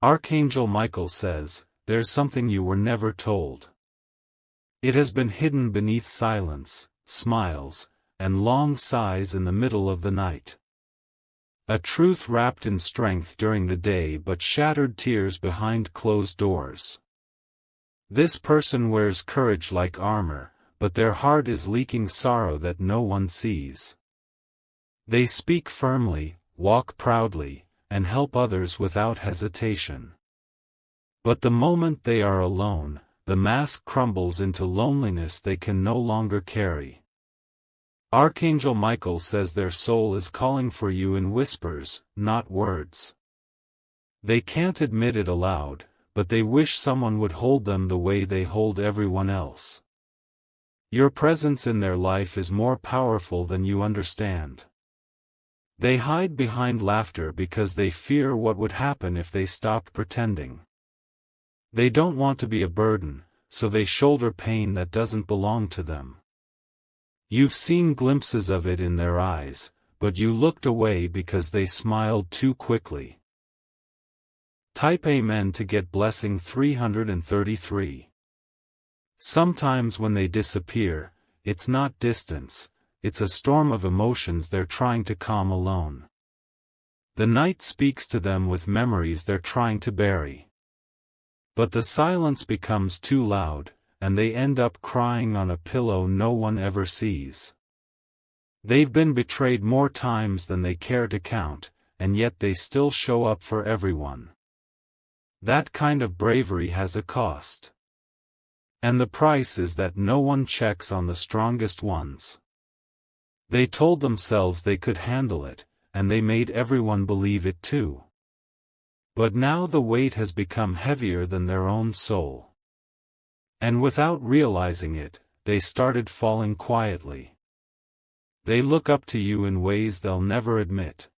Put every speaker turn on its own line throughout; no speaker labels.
Archangel Michael says, there's something you were never told. It has been hidden beneath silence, smiles, and long sighs in the middle of the night. A truth wrapped in strength during the day but shattered tears behind closed doors. This person wears courage like armor, but their heart is leaking sorrow that no one sees. They speak firmly, walk proudly, and help others without hesitation. But the moment they are alone, the mask crumbles into loneliness they can no longer carry. Archangel Michael says their soul is calling for you in whispers, not words. They can't admit it aloud, but they wish someone would hold them the way they hold everyone else. Your presence in their life is more powerful than you understand. They hide behind laughter because they fear what would happen if they stopped pretending. They don't want to be a burden, so they shoulder pain that doesn't belong to them. You've seen glimpses of it in their eyes, but you looked away because they smiled too quickly. Type Amen to get blessing 333. Sometimes when they disappear, it's not distance, it's a storm of emotions they're trying to calm alone. The night speaks to them with memories they're trying to bury. But the silence becomes too loud, and they end up crying on a pillow no one ever sees. They've been betrayed more times than they care to count, and yet they still show up for everyone. That kind of bravery has a cost. And the price is that no one checks on the strongest ones. They told themselves they could handle it, and they made everyone believe it too. But now the weight has become heavier than their own soul. And without realizing it, they started falling quietly. They look up to you in ways they'll never admit.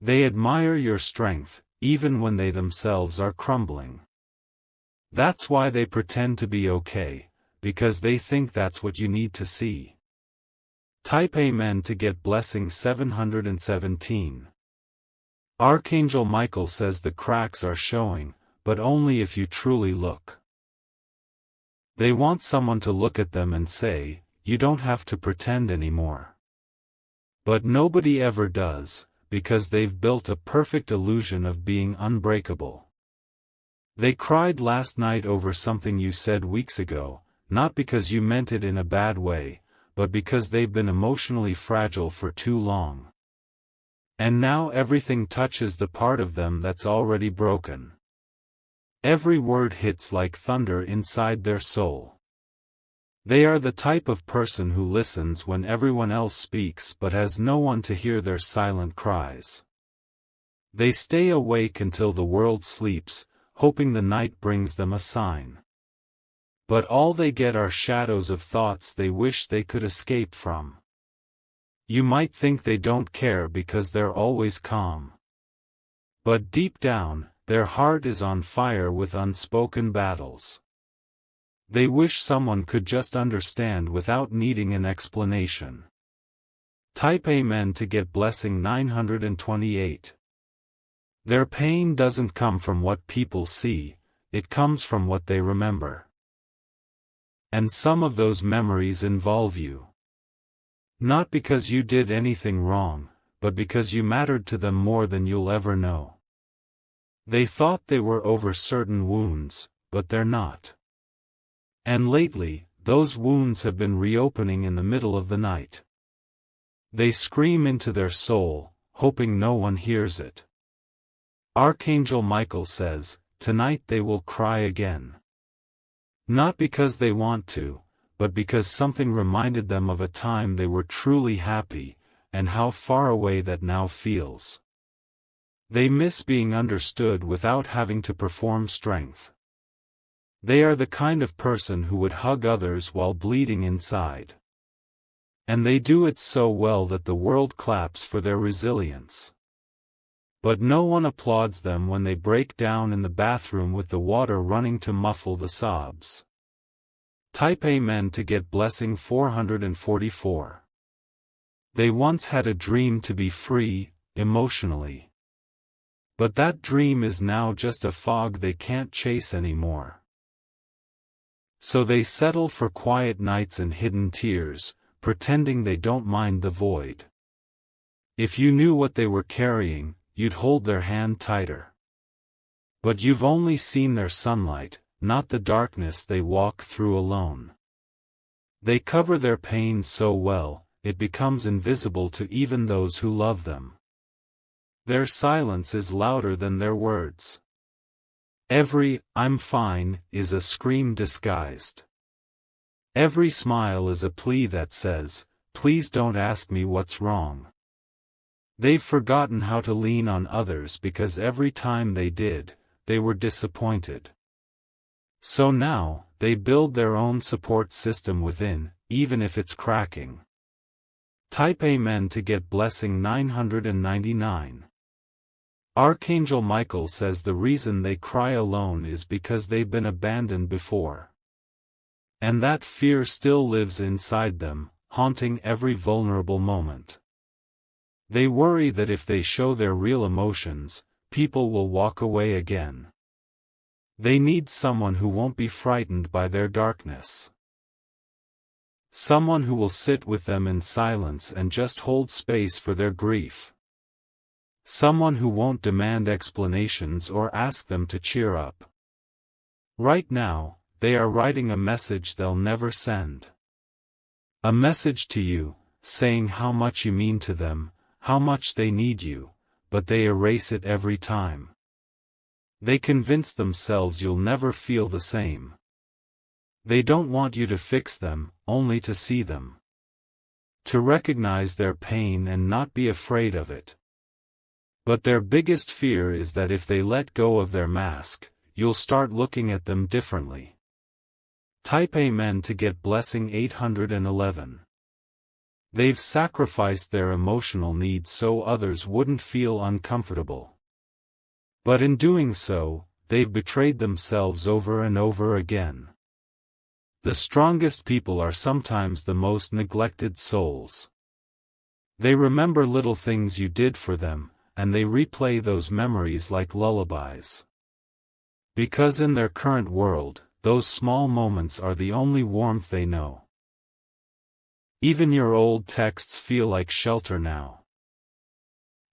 They admire your strength, even when they themselves are crumbling. That's why they pretend to be okay, because they think that's what you need to see. Type Amen to get blessing 717. Archangel Michael says the cracks are showing, but only if you truly look. They want someone to look at them and say, you don't have to pretend anymore. But nobody ever does, because they've built a perfect illusion of being unbreakable. They cried last night over something you said weeks ago, not because you meant it in a bad way, but because they've been emotionally fragile for too long. And now everything touches the part of them that's already broken. Every word hits like thunder inside their soul. They are the type of person who listens when everyone else speaks but has no one to hear their silent cries. They stay awake until the world sleeps, hoping the night brings them a sign. But all they get are shadows of thoughts they wish they could escape from. You might think they don't care because they're always calm. But deep down, their heart is on fire with unspoken battles. They wish someone could just understand without needing an explanation. Type Amen to get blessing 928. Their pain doesn't come from what people see, it comes from what they remember. And some of those memories involve you. Not because you did anything wrong, but because you mattered to them more than you'll ever know. They thought they were over certain wounds, but they're not. And lately, those wounds have been reopening in the middle of the night. They scream into their soul, hoping no one hears it. Archangel Michael says, tonight they will cry again. Not because they want to, but because something reminded them of a time they were truly happy, and how far away that now feels. They miss being understood without having to perform strength. They are the kind of person who would hug others while bleeding inside. And they do it so well that the world claps for their resilience. But no one applauds them when they break down in the bathroom with the water running to muffle the sobs. Type Amen to get blessing 444. They once had a dream to be free, emotionally. But that dream is now just a fog they can't chase anymore. So they settle for quiet nights and hidden tears, pretending they don't mind the void. If you knew what they were carrying, you'd hold their hand tighter. But you've only seen their sunlight, not the darkness they walk through alone. They cover their pain so well, it becomes invisible to even those who love them. Their silence is louder than their words. Every "I'm fine" is a scream disguised. Every smile is a plea that says, "Please don't ask me what's wrong." They've forgotten how to lean on others because every time they did, they were disappointed. So now, they build their own support system within, even if it's cracking. Type Amen to get blessing 999. Archangel Michael says the reason they cry alone is because they've been abandoned before. And that fear still lives inside them, haunting every vulnerable moment. They worry that if they show their real emotions, people will walk away again. They need someone who won't be frightened by their darkness. Someone who will sit with them in silence and just hold space for their grief. Someone who won't demand explanations or ask them to cheer up. Right now, they are writing a message they'll never send. A message to you, saying how much you mean to them, how much they need you, but they erase it every time. They convince themselves you'll never feel the same. They don't want you to fix them, only to see them. To recognize their pain and not be afraid of it. But their biggest fear is that if they let go of their mask, you'll start looking at them differently. Type Amen to get blessing 811. They've sacrificed their emotional needs so others wouldn't feel uncomfortable. But in doing so, they've betrayed themselves over and over again. The strongest people are sometimes the most neglected souls. They remember little things you did for them, and they replay those memories like lullabies. Because in their current world, those small moments are the only warmth they know. Even your old texts feel like shelter now.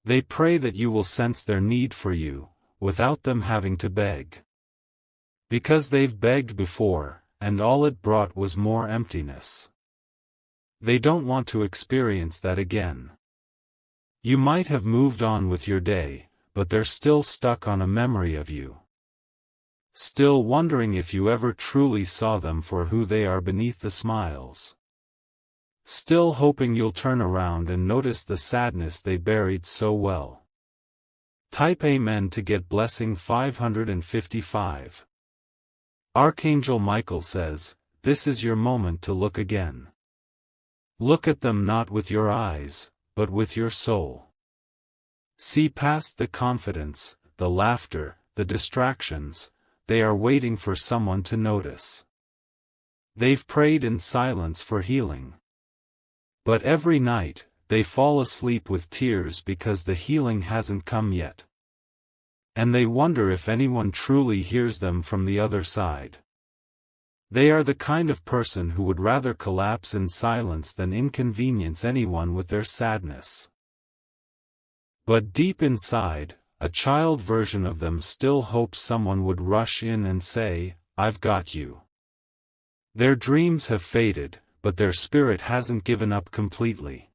They pray that you will sense their need for you, without them having to beg. Because they've begged before, and all it brought was more emptiness. They don't want to experience that again. You might have moved on with your day, but they're still stuck on a memory of you. Still wondering if you ever truly saw them for who they are beneath the smiles. Still hoping you'll turn around and notice the sadness they buried so well. Type Amen to get blessing 555. Archangel Michael says, this is your moment to look again. Look at them not with your eyes, but with your soul. See past the confidence, the laughter, the distractions. They are waiting for someone to notice. They've prayed in silence for healing. But every night, they fall asleep with tears because the healing hasn't come yet. And they wonder if anyone truly hears them from the other side. They are the kind of person who would rather collapse in silence than inconvenience anyone with their sadness. But deep inside, a child version of them still hopes someone would rush in and say, I've got you. Their dreams have faded, but their spirit hasn't given up completely.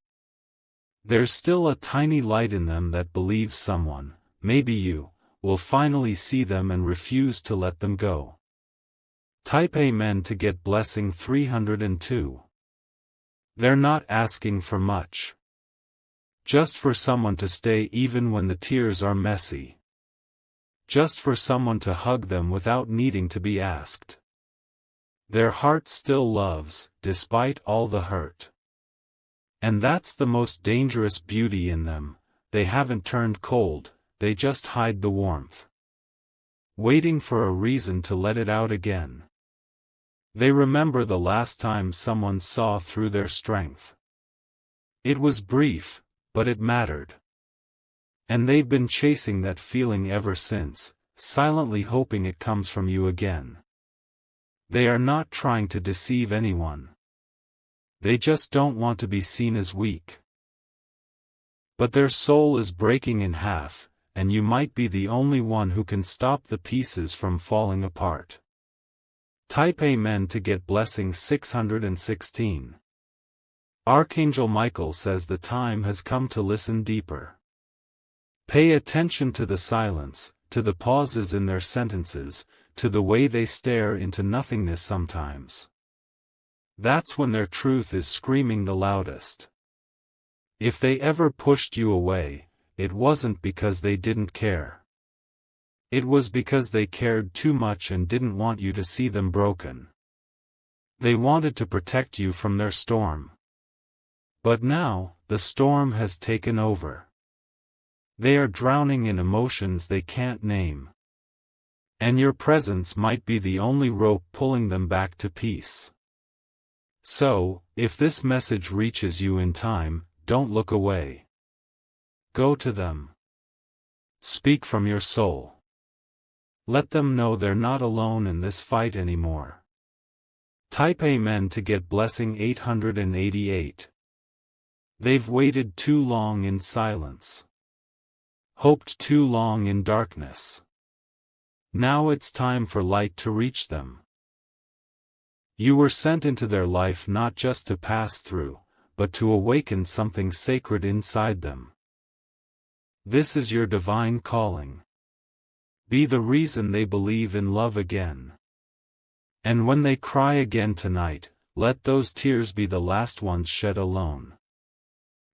There's still a tiny light in them that believes someone, maybe you, will finally see them and refuse to let them go. Type Amen to get blessing 302. They're not asking for much. Just for someone to stay even when the tears are messy. Just for someone to hug them without needing to be asked. Their heart still loves, despite all the hurt. And that's the most dangerous beauty in them, they haven't turned cold, they just hide the warmth. Waiting for a reason to let it out again. They remember the last time someone saw through their strength. It was brief, but it mattered. And they've been chasing that feeling ever since, silently hoping it comes from you again. They are not trying to deceive anyone. They just don't want to be seen as weak. But their soul is breaking in half, and you might be the only one who can stop the pieces from falling apart. Type Amen to get blessing 616. Archangel Michael says the time has come to listen deeper. Pay attention to the silence, to the pauses in their sentences, to the way they stare into nothingness sometimes. That's when their truth is screaming the loudest. If they ever pushed you away, it wasn't because they didn't care. It was because they cared too much and didn't want you to see them broken. They wanted to protect you from their storm. But now, the storm has taken over. They are drowning in emotions they can't name. And your presence might be the only rope pulling them back to peace. So, if this message reaches you in time, don't look away. Go to them. Speak from your soul. Let them know they're not alone in this fight anymore. Type Amen to get blessing 888. They've waited too long in silence. Hoped too long in darkness. Now it's time for light to reach them. You were sent into their life not just to pass through, but to awaken something sacred inside them. This is your divine calling. Be the reason they believe in love again. And when they cry again tonight, let those tears be the last ones shed alone.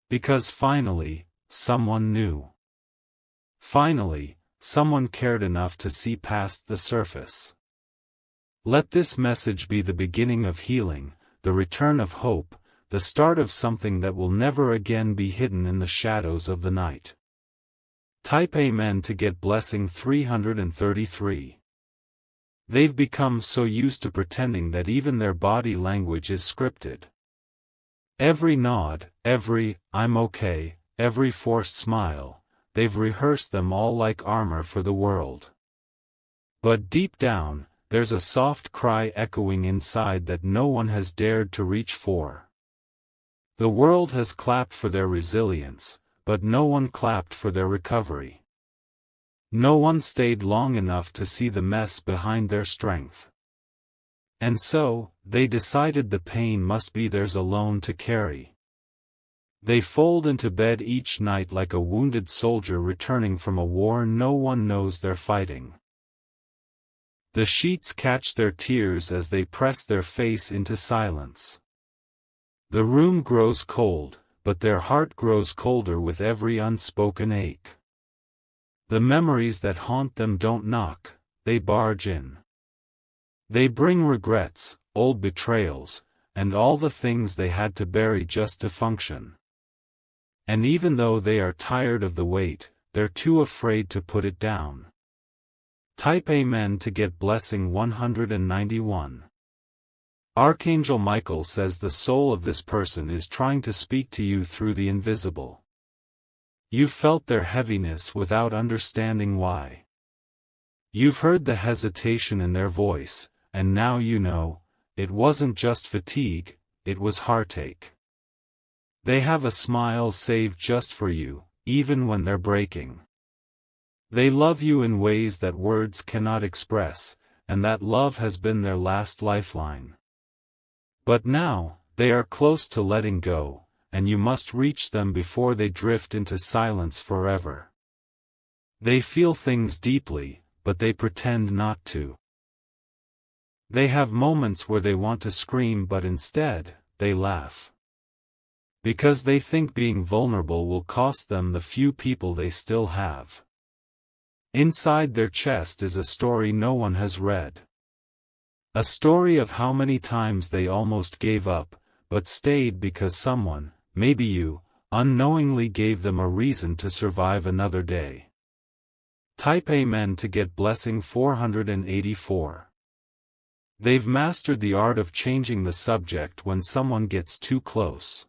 Because finally, someone knew. Finally, someone cared enough to see past the surface. Let this message be the beginning of healing, the return of hope, the start of something that will never again be hidden in the shadows of the night. Type Amen to get blessing 333. They've become so used to pretending that even their body language is scripted. Every nod, every, "I'm okay," every forced smile, they've rehearsed them all like armor for the world. But deep down, there's a soft cry echoing inside that no one has dared to reach for. The world has clapped for their resilience, but no one clapped for their recovery. No one stayed long enough to see the mess behind their strength. And so, they decided the pain must be theirs alone to carry. They fold into bed each night like a wounded soldier returning from a war no one knows they're fighting. The sheets catch their tears as they press their face into silence. The room grows cold, but their heart grows colder with every unspoken ache. The memories that haunt them don't knock, they barge in. They bring regrets, old betrayals, and all the things they had to bury just to function. And even though they are tired of the weight, they're too afraid to put it down. Type Amen to get blessing 191. Archangel Michael says the soul of this person is trying to speak to you through the invisible. You've felt their heaviness without understanding why. You've heard the hesitation in their voice, and now you know, it wasn't just fatigue, it was heartache. They have a smile saved just for you, even when they're breaking. They love you in ways that words cannot express, and that love has been their last lifeline. But now, they are close to letting go, and you must reach them before they drift into silence forever. They feel things deeply, but they pretend not to. They have moments where they want to scream but instead, they laugh. Because they think being vulnerable will cost them the few people they still have. Inside their chest is a story no one has read. A story of how many times they almost gave up, but stayed because someone, maybe you, unknowingly gave them a reason to survive another day. Type Amen to get blessing 484. They've mastered the art of changing the subject when someone gets too close.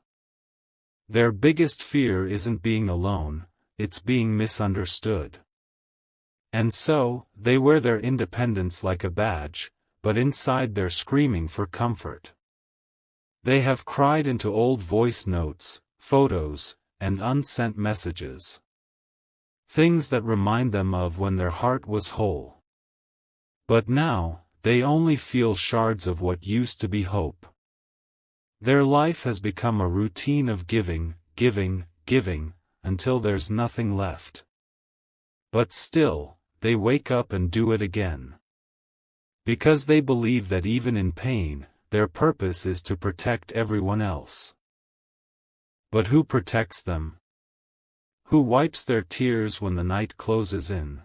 Their biggest fear isn't being alone, it's being misunderstood. And so, they wear their independence like a badge, but inside they're screaming for comfort. They have cried into old voice notes, photos, and unsent messages. Things that remind them of when their heart was whole. But now, they only feel shards of what used to be hope. Their life has become a routine of giving, giving, giving, until there's nothing left. But still, they wake up and do it again. Because they believe that even in pain, their purpose is to protect everyone else. But who protects them? Who wipes their tears when the night closes in?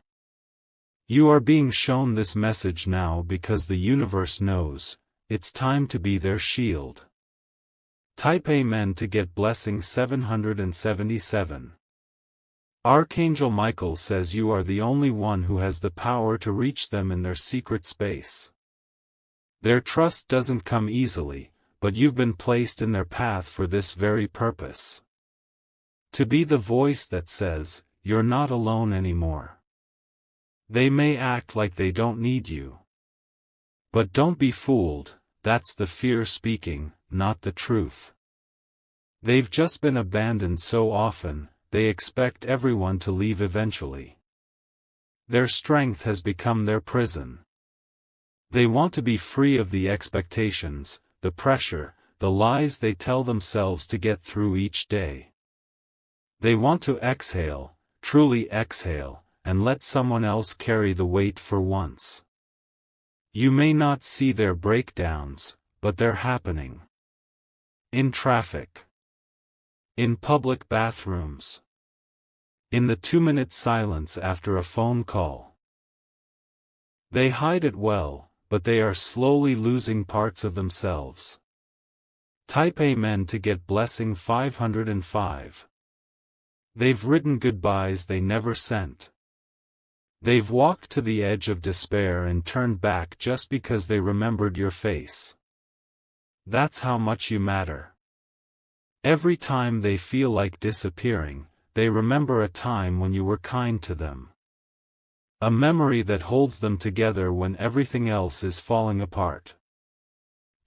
You are being shown this message now because the universe knows, it's time to be their shield. Type Amen to get blessing 777. Archangel Michael says you are the only one who has the power to reach them in their secret space. Their trust doesn't come easily, but you've been placed in their path for this very purpose. To be the voice that says, you're not alone anymore. They may act like they don't need you. But don't be fooled, that's the fear speaking, not the truth. They've just been abandoned so often, they expect everyone to leave eventually. Their strength has become their prison. They want to be free of the expectations, the pressure, the lies they tell themselves to get through each day. They want to exhale, truly exhale, and let someone else carry the weight for once. You may not see their breakdowns, but they're happening. In traffic. In public bathrooms. In the 2-minute silence after a phone call. They hide it well, but they are slowly losing parts of themselves. Type Amen to get blessing 505. They've written goodbyes they never sent. They've walked to the edge of despair and turned back just because they remembered your face. That's how much you matter. Every time they feel like disappearing, they remember a time when you were kind to them. A memory that holds them together when everything else is falling apart.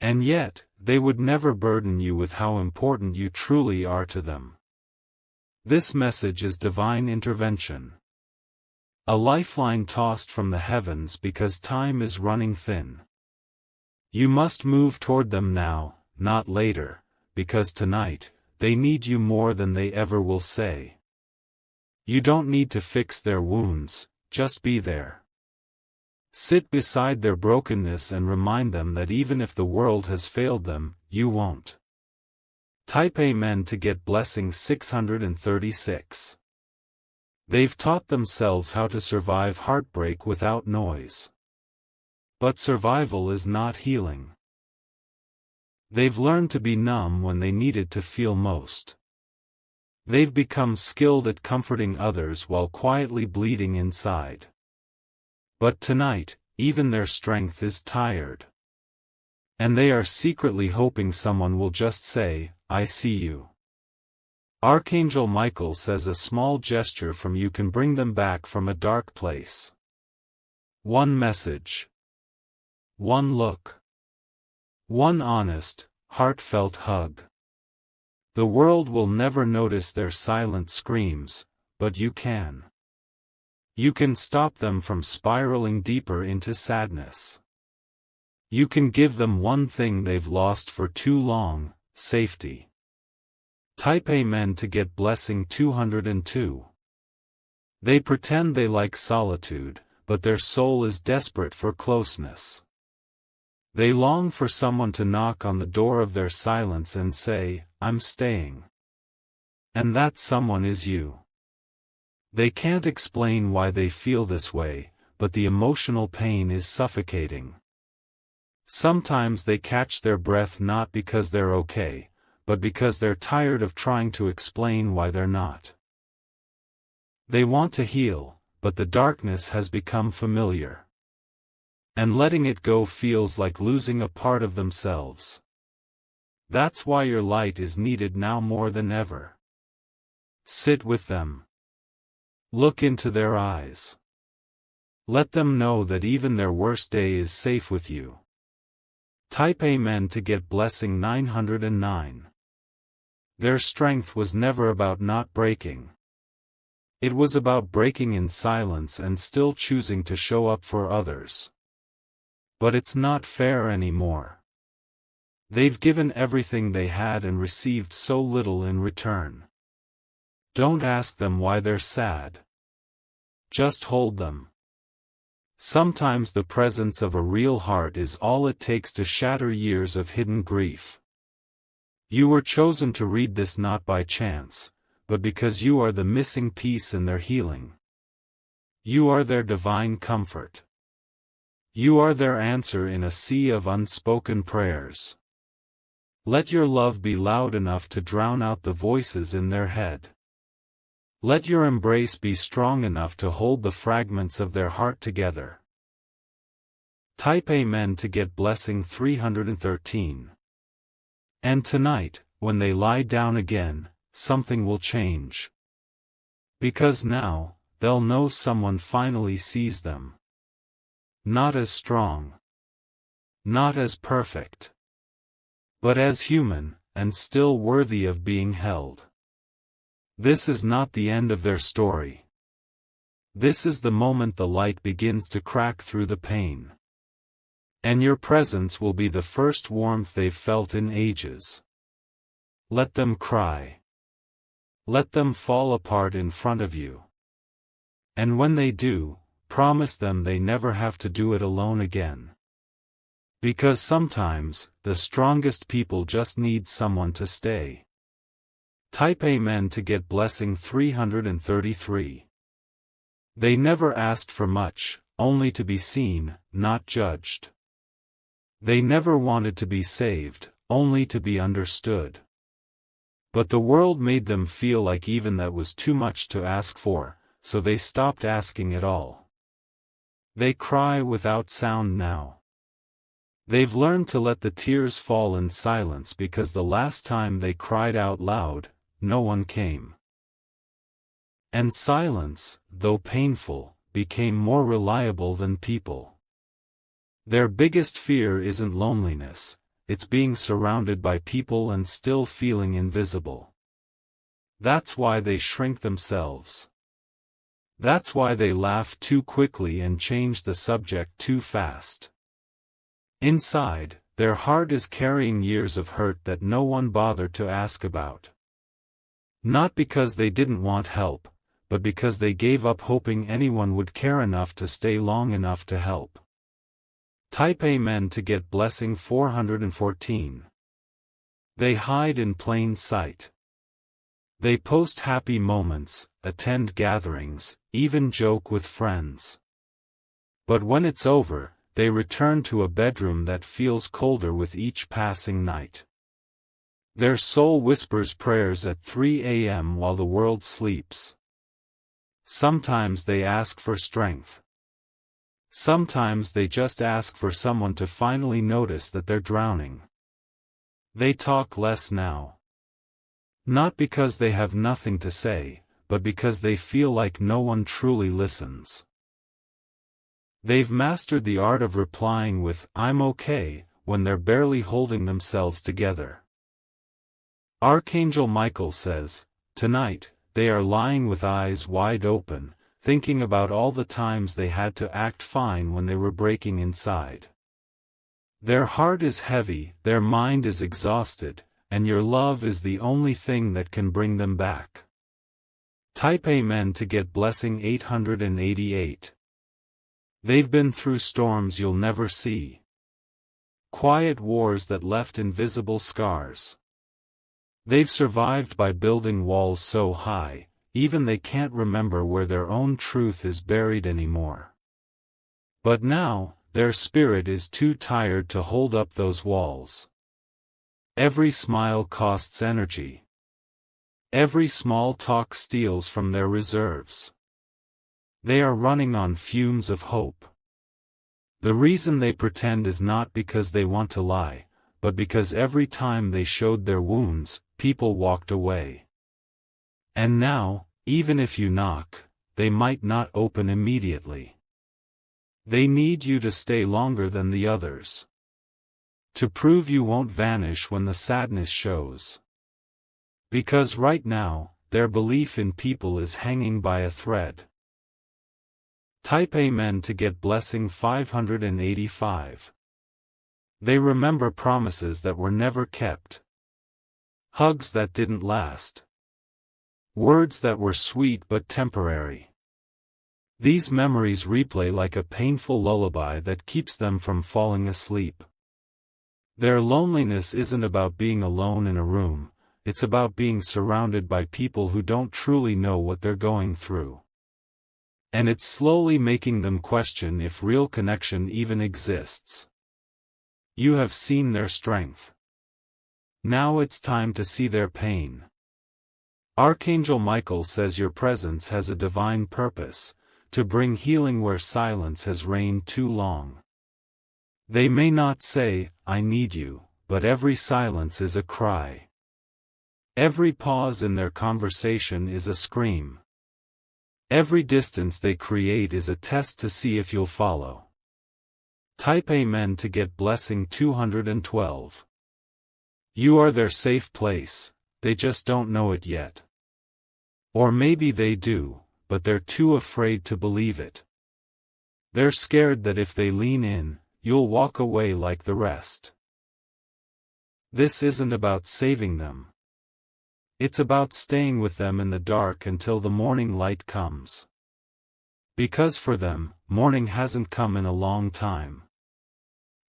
And yet, they would never burden you with how important you truly are to them. This message is divine intervention. A lifeline tossed from the heavens because time is running thin. You must move toward them now, not later, because tonight, they need you more than they ever will say. You don't need to fix their wounds, just be there. Sit beside their brokenness and remind them that even if the world has failed them, you won't. Type Amen to get blessing 636. They've taught themselves how to survive heartbreak without noise. But survival is not healing. They've learned to be numb when they needed to feel most. They've become skilled at comforting others while quietly bleeding inside. But tonight, even their strength is tired. And they are secretly hoping someone will just say, I see you. Archangel Michael says a small gesture from you can bring them back from a dark place. One message. One look. One honest, heartfelt hug. The world will never notice their silent screams, but you can. You can stop them from spiraling deeper into sadness. You can give them one thing they've lost for too long, safety. Type Amen to get blessing 202. They pretend they like solitude, but their soul is desperate for closeness. They long for someone to knock on the door of their silence and say, I'm staying. And that someone is you. They can't explain why they feel this way, but the emotional pain is suffocating. Sometimes they catch their breath not because they're okay, but because they're tired of trying to explain why they're not. They want to heal, but the darkness has become familiar. And letting it go feels like losing a part of themselves. That's why your light is needed now more than ever. Sit with them. Look into their eyes. Let them know that even their worst day is safe with you. Type Amen to get blessing 909. Their strength was never about not breaking. It was about breaking in silence and still choosing to show up for others. But it's not fair anymore. They've given everything they had and received so little in return. Don't ask them why they're sad. Just hold them. Sometimes the presence of a real heart is all it takes to shatter years of hidden grief. You were chosen to read this not by chance, but because you are the missing piece in their healing. You are their divine comfort. You are their answer in a sea of unspoken prayers. Let your love be loud enough to drown out the voices in their head. Let your embrace be strong enough to hold the fragments of their heart together. Type Amen to get blessing 313. And tonight, when they lie down again, something will change. Because now, they'll know someone finally sees them. Not as strong. Not as perfect. But as human, and still worthy of being held. This is not the end of their story. This is the moment the light begins to crack through the pain. And your presence will be the first warmth they've felt in ages. Let them cry. Let them fall apart in front of you. And when they do, promise them they never have to do it alone again. Because sometimes, the strongest people just need someone to stay. Type Amen to get blessing 333. They never asked for much, only to be seen, not judged. They never wanted to be saved, only to be understood. But the world made them feel like even that was too much to ask for, so they stopped asking at all. They cry without sound now. They've learned to let the tears fall in silence because the last time they cried out loud, no one came. And silence, though painful, became more reliable than people. Their biggest fear isn't loneliness, it's being surrounded by people and still feeling invisible. That's why they shrink themselves. That's why they laugh too quickly and change the subject too fast. Inside, their heart is carrying years of hurt that no one bothered to ask about. Not because they didn't want help, but because they gave up hoping anyone would care enough to stay long enough to help. Type Amen to get blessing 414. They hide in plain sight. They post happy moments, attend gatherings, even joke with friends. But when it's over, they return to a bedroom that feels colder with each passing night. Their soul whispers prayers at 3 a.m. while the world sleeps. Sometimes they ask for strength. Sometimes they just ask for someone to finally notice that they're drowning. They talk less now. Not because they have nothing to say, but because they feel like no one truly listens. They've mastered the art of replying with, "I'm okay," when they're barely holding themselves together. Archangel Michael says, tonight, they are lying with eyes wide open, thinking about all the times they had to act fine when they were breaking inside. Their heart is heavy, their mind is exhausted, and your love is the only thing that can bring them back. Type Amen to get blessing 888. They've been through storms you'll never see. Quiet wars that left invisible scars. They've survived by building walls so high, even they can't remember where their own truth is buried anymore. But now, their spirit is too tired to hold up those walls. Every smile costs energy. Every small talk steals from their reserves. They are running on fumes of hope. The reason they pretend is not because they want to lie, but because every time they showed their wounds, people walked away. And now, even if you knock, they might not open immediately. They need you to stay longer than the others. To prove you won't vanish when the sadness shows. Because right now, their belief in people is hanging by a thread. Type Amen to get blessing 585. They remember promises that were never kept. Hugs that didn't last. Words that were sweet but temporary. These memories replay like a painful lullaby that keeps them from falling asleep. Their loneliness isn't about being alone in a room, it's about being surrounded by people who don't truly know what they're going through. And it's slowly making them question if real connection even exists. You have seen their strength. Now it's time to see their pain. Archangel Michael says your presence has a divine purpose, to bring healing where silence has reigned too long. They may not say, "I need you," but every silence is a cry. Every pause in their conversation is a scream. Every distance they create is a test to see if you'll follow. Type Amen to get blessing 212. You are their safe place, they just don't know it yet. Or maybe they do, but they're too afraid to believe it. They're scared that if they lean in, you'll walk away like the rest. This isn't about saving them. It's about staying with them in the dark until the morning light comes. Because for them, morning hasn't come in a long time.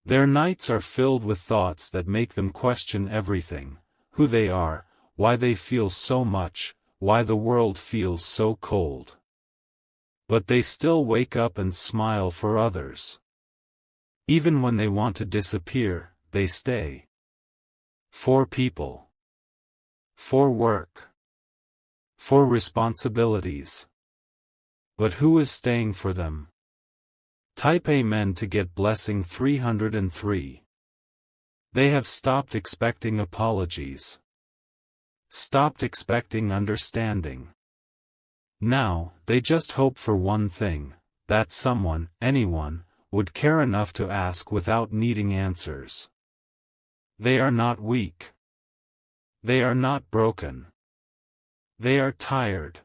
Their nights are filled with thoughts that make them question everything, who they are, why they feel so much, why the world feels so cold. But they still wake up and smile for others. Even when they want to disappear, they stay. For people. For work. For responsibilities. But who is staying for them? Type Amen to get blessing 303. They have stopped expecting apologies. Stopped expecting understanding. Now, they just hope for one thing, that someone, anyone, would care enough to ask without needing answers. They are not weak. They are not broken. They are tired.